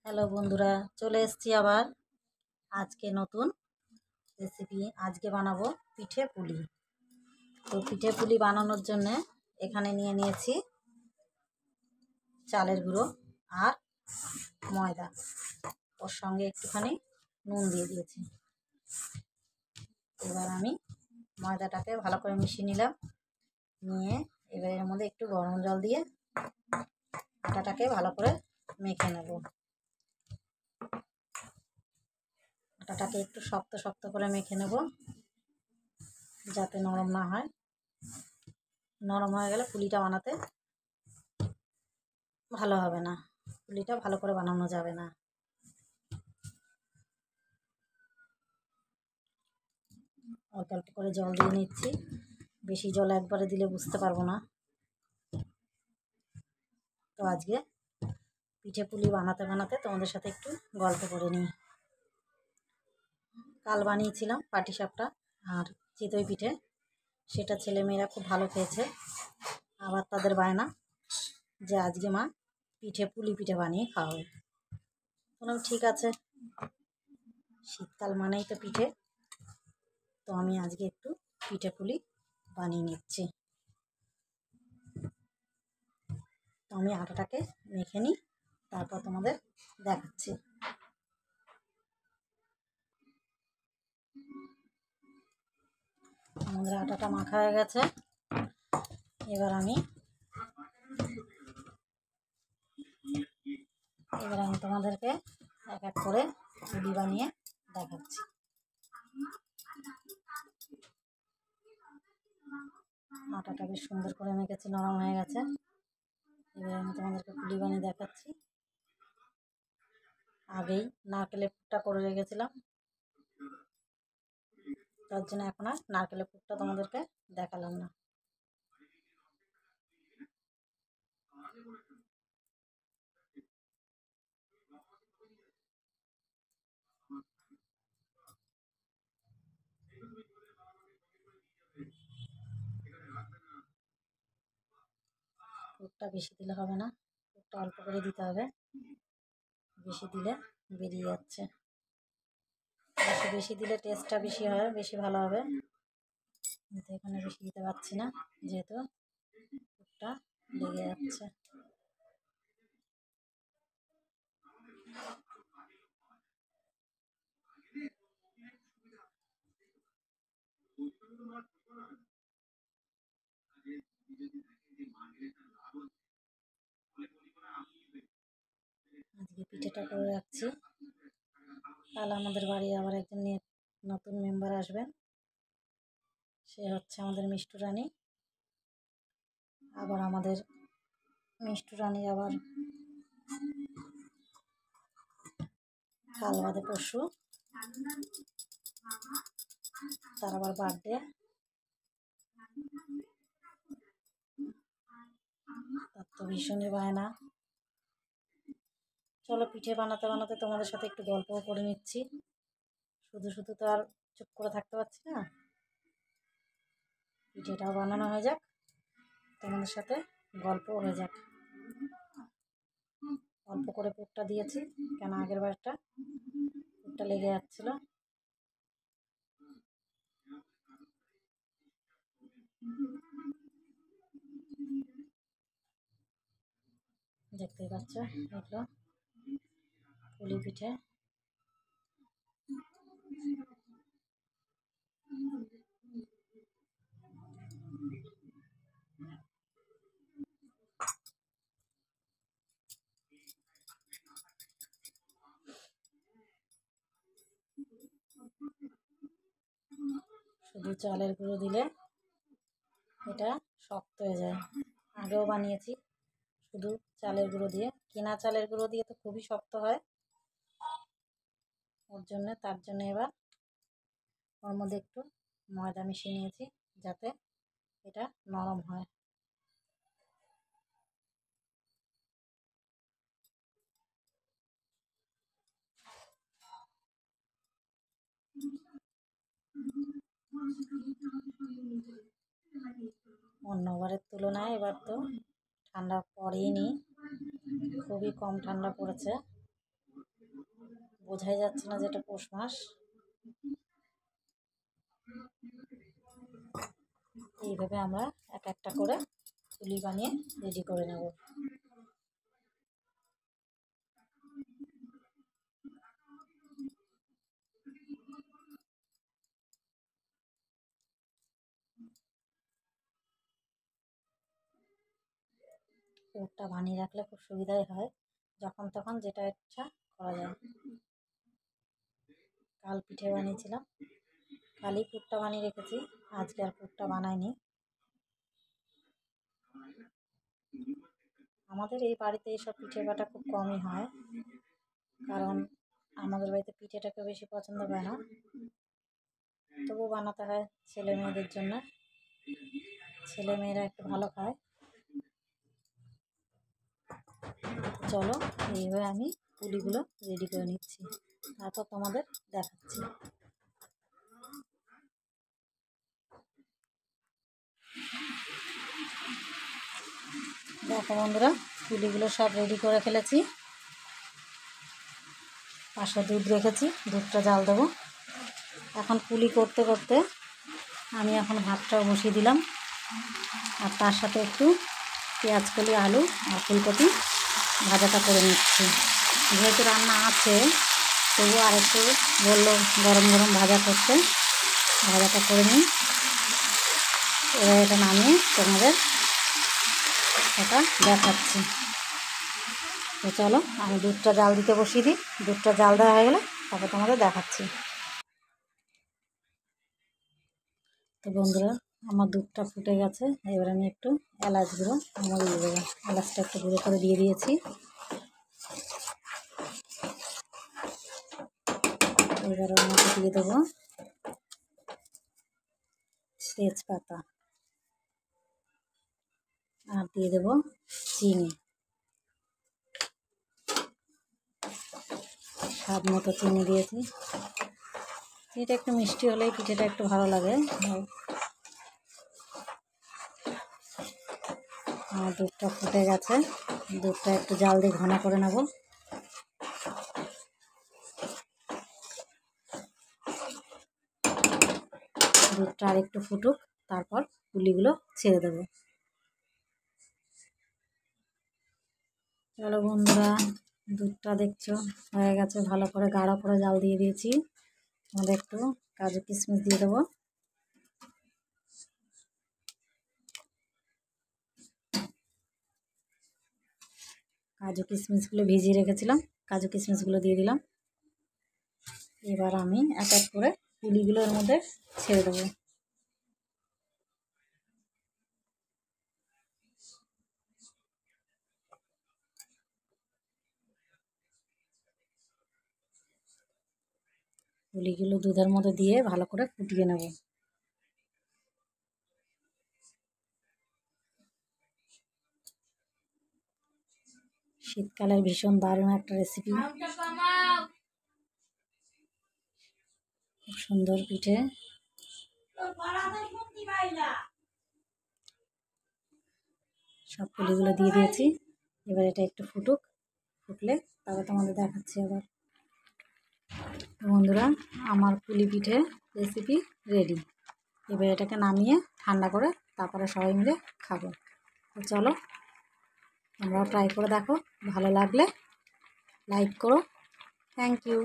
Hello বন্ধুরা, চলে এসেছি আবার আজকে নতুন রেসিপি। আজকে বানাবো পিঠে পুলি। তো পিঠে পুলি বানানোর জন্য এখানে নিয়ে নিয়েছি চালের গুঁড়ো আর ময়দা, ওর সঙ্গে একটুখানি নুন দিয়ে দিয়েছি। এবার আমি ময়দাটাকে ভালো করে মিশিয়ে নিলাম, নিয়ে এবার এর মধ্যে একটু গরম জল দিয়ে আটাটাকে ভালো করে মেখে নেব। আটাটাকে একটু শক্ত শক্ত করে মেখে নেব, যাতে নরম না হয়। নরম হয়ে গেলে পুলিটা বানাতে ভালো হবে না, পুলিটা ভালো করে বানানো যাবে না। অল্প অল্প করে জল দিয়ে নিচ্ছি, বেশি জল একবারে দিলে বুঝতে পারবো না। তো আজকে পিঠে পুলি বানাতে বানাতে তোমাদের সাথে একটু গল্প করে নিই। কাল বানিয়েছিলাম পাটিসাপটা আর চিতই পিঠে, সেটা ছেলেমেয়েরা খুব ভালো খেয়েছে। আবার তাদের বায়না যে আজকে মা পিঠে পুলি পিঠে বানিয়ে খাওয়াবে। বললাম ঠিক আছে, শীতকাল মানেই তো পিঠে, তো আমি আজকে একটু পিঠে পুলি বানিয়ে নিচ্ছি। তো আমি আটাটাকে মেখে নিই, তারপর তোমাদের দেখাচ্ছি। আমাদের আটাটা মাখা হয়ে গেছে। এবার আমি তোমাদেরকে এক এক করে পুলি বানিয়ে দেখাচ্ছি। আটাটা বেশ সুন্দর করে মেখেছি, নরম হয়ে গেছে। এবার আমি তোমাদেরকে পুলি বানিয়ে দেখাচ্ছি। আগেই নারকেলের পুরটা করে রেখেছিলাম, তার জন্য এখন আর নারকেলের পুরটা তোমাদেরকে দেখালাম না। পুরটা বেশি দিলে হবে না, পুরটা অল্প করে দিতে হবে, বেশি দিলে বেরিয়ে যাচ্ছে। বেশি বেশি দিলে টেস্টটা বেশি হয়, বেশি ভালো হবে। কিন্তু এখানে বেশি দিতে পারছি না, যেহেতু পুরটা লেগে যাচ্ছে। আজকে পিঠেটা করে রাখছি, কাল আমাদের বাড়ি আবার একজন নতুন মেম্বার আসবেন। সে হচ্ছে আমাদের মিষ্টু রানী। আবার আমাদের মিষ্টু রানী আবার কাল বাদে পরশু তার আবার বার্থডে। তার তো ভীষণই বায়না। চলো, পিঠে বানাতে বানাতে তোমাদের সাথে একটু গল্পও করে নিচ্ছি। শুধু শুধু তো আর চুপ করে থাকতে পারছি না, পিঠেটাও বানানো হয়ে যাক, তোমাদের সাথে গল্পও হয়ে যাক। অল্প করে পুরটা দিয়েছি, কেন আগের বারটা পুরটা লেগে যাচ্ছিল। দেখতেই পাচ্ছ, এগুলো পুলি পিঠে। শুধু চালের গুঁড়ো দিলে এটা শক্ত হয়ে যায়। আগেও বানিয়েছি শুধু চালের গুঁড়ো দিয়ে, কেনা চালের গুঁড়ো দিয়ে তো খুবই শক্ত হয়। তার জন্য এবার ওর মধ্যে একটু ময়দা মিশিয়ে নিয়েছি, যাতে এটা নরম হয়। অন্যবারের তুলনায় এবার তো ঠান্ডা পড়েইনি, খুবই কম ঠান্ডা পড়েছে। বোঝাই যাচ্ছে না যে এটা পৌষ মাস। এইভাবে আমরা এক একটা করে পুলি বানিয়ে রেডি করে নেব। পুরটা বানিয়ে রাখলে খুব সুবিধাই হয়, যখন তখন যেটা ইচ্ছা করা যায়। কাল পিঠে বানিয়েছিলাম, কালই পুরটা বানিয়ে রেখেছি, আজকে আর পুরটা বানাইনি। আমাদের এই বাড়িতে এইসব পিঠে বাটা খুব কমই হয়, কারণ আমাদের বাড়িতে পিঠেটাকে বেশি পছন্দ করে না, তবু বানাতে হয় ছেলে মেয়েদের জন্য, ছেলে মেয়েরা একটু ভালো খায়। চলো এইভাবে আমি পুলিগুলো রেডি করে নিচ্ছি, তারপর তোমাদের দেখাচ্ছি। দেখো বন্ধুরা, পুলিগুলো সব রেডি করে ফেলেছি। পাশে দুধ রেখেছি, দুধটা জাল দেবো। এখন পুলি করতে করতে আমি এখন ভাতটাও বসিয়ে দিলাম, আর তার সাথে একটু পেঁয়াজ কলি, আলু আর ফুলকপি ভাজাটা করে নিচ্ছি। যেহেতু রান্না আছে, তবু আর একটু বললো গরম গরম ভাজা করতে, ভাজাটা করে নিই। এবার এটা নামিয়ে তোমাদের এটা দেখাচ্ছি। তো চলো আমি দুধটা জাল দিতে বসিয়ে দিই, দুধটা জাল দেওয়া হয়ে গেলে তারপর তোমাদের দেখাচ্ছি। তো বন্ধুরা, আমার দুধটা ফুটে গেছে, এবার আমি একটু এলাচ গুঁড়ো দিয়ে দেবো। এলাচটা একটু গুঁড়ো করে দিয়ে দিয়েছি। এবার ওর মধ্যে দিয়ে দেবো তেজপাতা, আর দিয়ে দেবো চিনি, স্বাদ মতো চিনি দিয়েছি। চিনিটা একটু মিষ্টি হলেই পিঠেটা একটু ভালো লাগে। আমার দুধটা ফুটে গেছে, দুধটা একটু জাল দিয়ে ঘন করে নেব। দুধটা আর একটু ফুটুক, তারপর পুলিগুলো ছেড়ে দেবো। চলো বন্ধুরা, দুধটা দেখছো হয়ে গেছে, ভালো করে গাঢ় করে জাল দিয়ে দিয়েছি। আমাদের একটু কাজু কিশমিশ দিয়ে দেবো। কাজু কিশমিশগুলো ভিজিয়ে রেখেছিলাম, কাজু কিশমিশগুলো দিয়ে দিলাম। এবার আমি এক এক করে পুলিগুলোর মধ্যে ছেড়ে দেবো। পুলিগুলো দুধের মধ্যে দিয়ে ভালো করে ফুটিয়ে নেব। শীতকালের ভীষণ দারুণ একটা রেসিপি, খুব সুন্দর পিঠে। সব পুলিগুলো দিয়ে দিয়েছি, এবার এটা একটু ফুটুক, ফুটলে তারপর তোমাদের দেখাচ্ছি আবার। বন্ধুরা, আমার পুলি পিঠে রেসিপি রেডি। এবার এটাকে নামিয়ে ঠান্ডা করে তারপরে সবাই মিলে খাবো। তো চলো তোমরাও ট্রাই করে দেখো, ভালো লাগলে লাইক করো। Thank you.